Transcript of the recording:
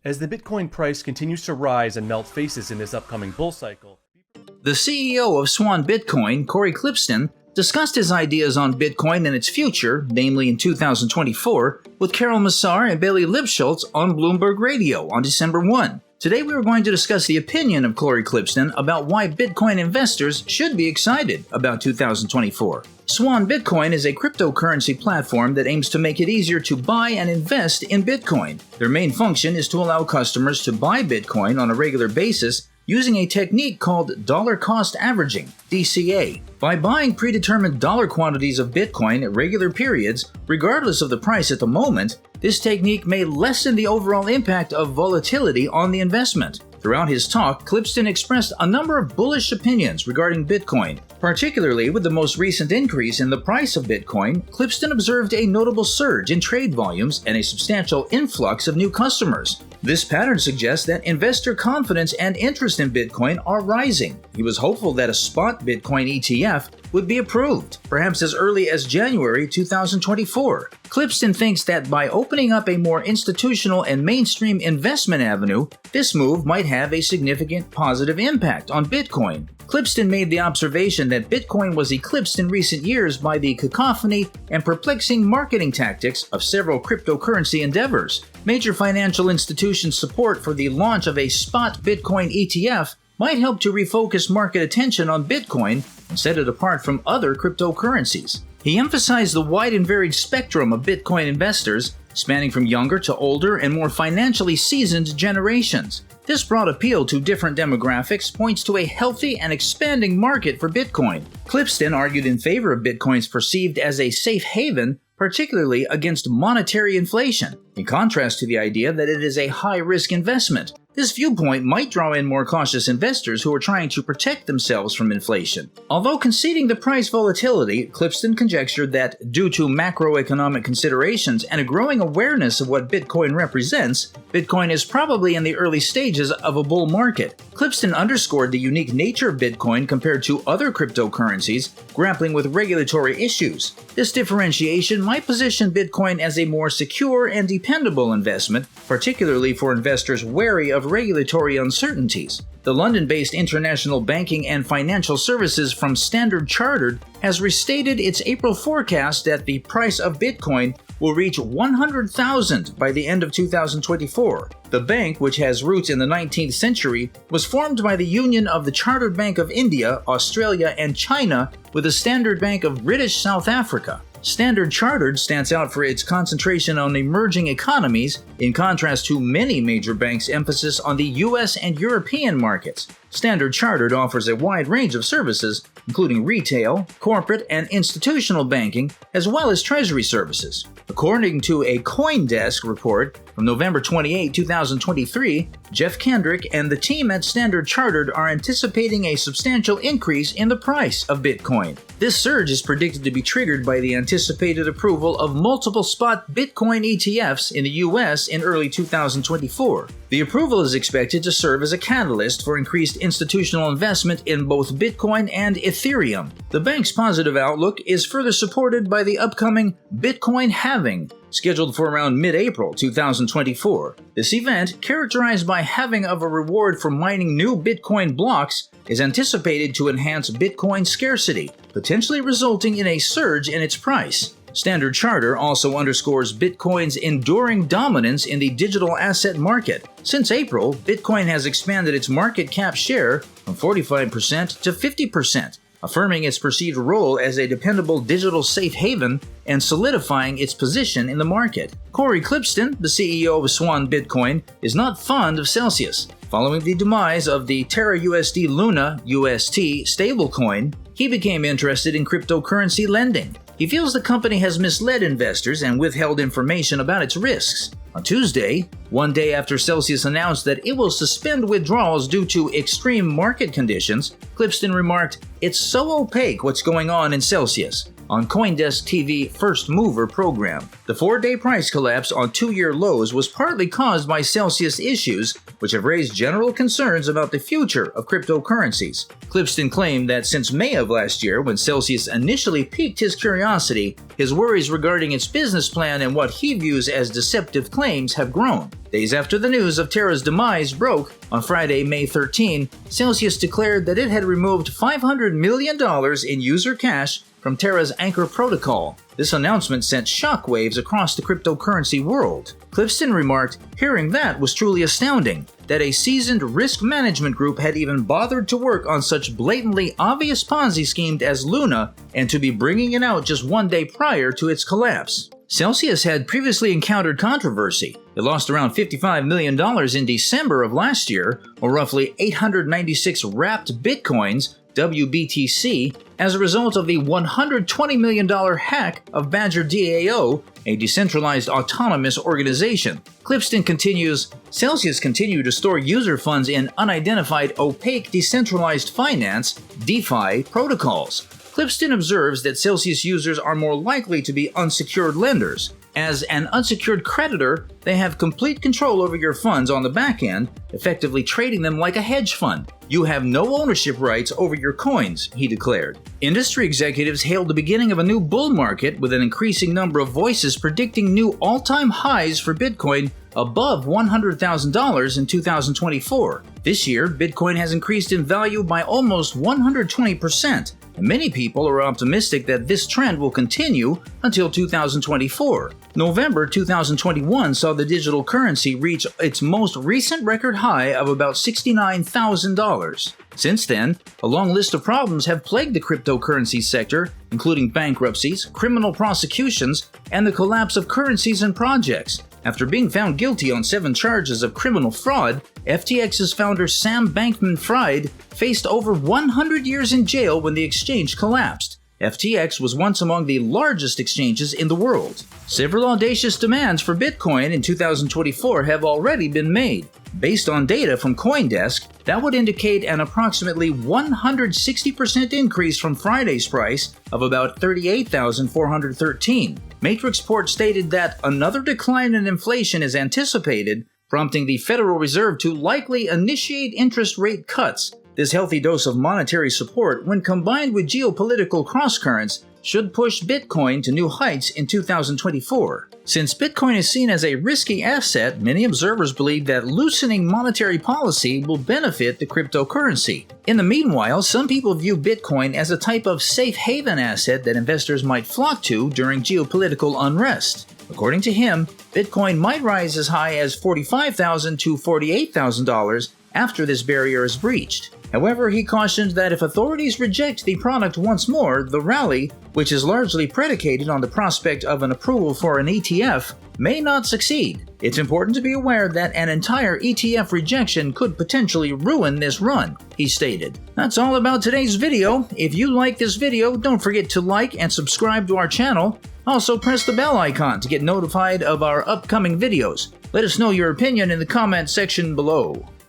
As the Bitcoin price continues to rise and melt faces in this upcoming bull cycle. The CEO of Swan Bitcoin, Cory Klippsten, discussed his ideas on Bitcoin and its future, namely in 2024, with Carol Massar and Bailey Lipschultz on Bloomberg Radio on December 1. Today we are going to discuss the opinion of Cory Klippsten about why Bitcoin investors should be excited about 2024. Swan Bitcoin is a cryptocurrency platform that aims to make it easier to buy and invest in Bitcoin. Their main function is to allow customers to buy Bitcoin on a regular basis using a technique called dollar cost averaging, DCA. By buying predetermined dollar quantities of Bitcoin at regular periods, regardless of the price at the moment, this technique may lessen the overall impact of volatility on the investment. Throughout his talk, Klippsten expressed a number of bullish opinions regarding Bitcoin. Particularly with the most recent increase in the price of Bitcoin, Klippsten observed a notable surge in trade volumes and a substantial influx of new customers. This pattern suggests that investor confidence and interest in Bitcoin are rising. He was hopeful that a spot Bitcoin ETF would be approved, perhaps as early as January 2024. Klippsten thinks that by opening up a more institutional and mainstream investment avenue, this move might have a significant positive impact on Bitcoin. Klippsten made the observation that Bitcoin was eclipsed in recent years by the cacophony and perplexing marketing tactics of several cryptocurrency endeavors. Major financial institutions' support for the launch of a spot Bitcoin ETF might help to refocus market attention on Bitcoin and set it apart from other cryptocurrencies. He emphasized the wide and varied spectrum of Bitcoin investors, spanning from younger to older and more financially seasoned generations. This broad appeal to different demographics points to a healthy and expanding market for Bitcoin. Klippsten argued in favor of Bitcoin's perceived as a safe haven, particularly against monetary inflation, in contrast to the idea that it is a high-risk investment. This viewpoint might draw in more cautious investors who are trying to protect themselves from inflation. Although conceding the price volatility, Klippsten conjectured that due to macroeconomic considerations and a growing awareness of what Bitcoin represents, Bitcoin is probably in the early stages of a bull market. Klippsten underscored the unique nature of Bitcoin compared to other cryptocurrencies grappling with regulatory issues. This differentiation might position Bitcoin as a more secure and dependable investment, particularly for investors wary of regulatory uncertainties. The London-based international banking and financial services from Standard Chartered has restated its April forecast that the price of Bitcoin will reach 100,000 by the end of 2024. The bank, which has roots in the 19th century, was formed by the union of the Chartered Bank of India, Australia, and China with the Standard Bank of British South Africa. Standard Chartered stands out for its concentration on emerging economies, in contrast to many major banks' emphasis on the US and European markets. Standard Chartered offers a wide range of services, including retail, corporate, and institutional banking, as well as treasury services. According to a CoinDesk report from November 28, 2023, Jeff Kendrick and the team at Standard Chartered are anticipating a substantial increase in the price of Bitcoin. This surge is predicted to be triggered by the anticipated approval of multiple spot Bitcoin ETFs in the US in early 2024. The approval is expected to serve as a catalyst for increased institutional investment in both Bitcoin and Ethereum. The bank's positive outlook is further supported by the upcoming Bitcoin halving, scheduled for around mid-April 2024. This event, characterized by halving of a reward for mining new Bitcoin blocks, is anticipated to enhance Bitcoin scarcity, potentially resulting in a surge in its price. Standard Chartered also underscores Bitcoin's enduring dominance in the digital asset market. Since April, Bitcoin has expanded its market cap share from 45% to 50%, affirming its perceived role as a dependable digital safe haven and solidifying its position in the market. Cory Klippsten, the CEO of Swan Bitcoin, is not fond of Celsius. Following the demise of the Terra USD Luna UST stablecoin, he became interested in cryptocurrency lending. He feels the company has misled investors and withheld information about its risks. On Tuesday, one day after Celsius announced that it will suspend withdrawals due to extreme market conditions, Klippsten remarked, "It's so opaque what's going on in Celsius," on CoinDesk TV First Mover program. The 4-day price collapse on 2-year lows was partly caused by Celsius issues which have raised general concerns about the future of cryptocurrencies. Klippsten claimed that since May of last year, when Celsius initially piqued his curiosity, his worries regarding its business plan and what he views as deceptive claims have grown. Days after the news of Terra's demise broke, on Friday, May 13, Celsius declared that it had removed $500 million in user cash from Terra's Anchor protocol. This announcement sent shockwaves across the cryptocurrency world. Klippsten remarked, "Hearing that was truly astounding, that a seasoned risk management group had even bothered to work on such blatantly obvious Ponzi scheme as Luna and to be bringing it out just one day prior to its collapse." Celsius had previously encountered controversy. It lost around $55 million in December of last year, or roughly 896 wrapped bitcoins, WBTC, as a result of the $120 million hack of Badger DAO, a decentralized autonomous organization. Klippsten continues, "Celsius continued to store user funds in unidentified opaque decentralized finance, DeFi, protocols." Klippsten observes that Celsius users are more likely to be unsecured lenders. As an unsecured creditor, they have complete control over your funds on the back end, effectively trading them like a hedge fund. "You have no ownership rights over your coins," he declared. Industry executives hailed the beginning of a new bull market, with an increasing number of voices predicting new all-time highs for Bitcoin above $100,000 in 2024. This year, Bitcoin has increased in value by almost 120%. And many people are optimistic that this trend will continue until 2024. November 2021 saw the digital currency reach its most recent record high of about $69,000. Since then, a long list of problems have plagued the cryptocurrency sector, including bankruptcies, criminal prosecutions, and the collapse of currencies and projects. After being found guilty on 7 charges of criminal fraud, FTX's founder Sam Bankman-Fried faced over 100 years in jail when the exchange collapsed. FTX was once among the largest exchanges in the world. Several audacious demands for Bitcoin in 2024 have already been made. Based on data from CoinDesk, that would indicate an approximately 160% increase from Friday's price of about $38,413. Matrixport stated that another decline in inflation is anticipated, prompting the Federal Reserve to likely initiate interest rate cuts. This healthy dose of monetary support, when combined with geopolitical crosscurrents, should push Bitcoin to new heights in 2024. Since Bitcoin is seen as a risky asset, many observers believe that loosening monetary policy will benefit the cryptocurrency. In the meanwhile, some people view Bitcoin as a type of safe haven asset that investors might flock to during geopolitical unrest. According to him, Bitcoin might rise as high as $45,000 to $48,000 after this barrier is breached. However, he cautioned that if authorities reject the product once more, the rally, which is largely predicated on the prospect of an approval for an ETF, may not succeed. It's important to be aware that an entire ETF rejection could potentially ruin this run, he stated. That's all about today's video. If you like this video, don't forget to like and subscribe to our channel. Also, press the bell icon to get notified of our upcoming videos. Let us know your opinion in the comment section below.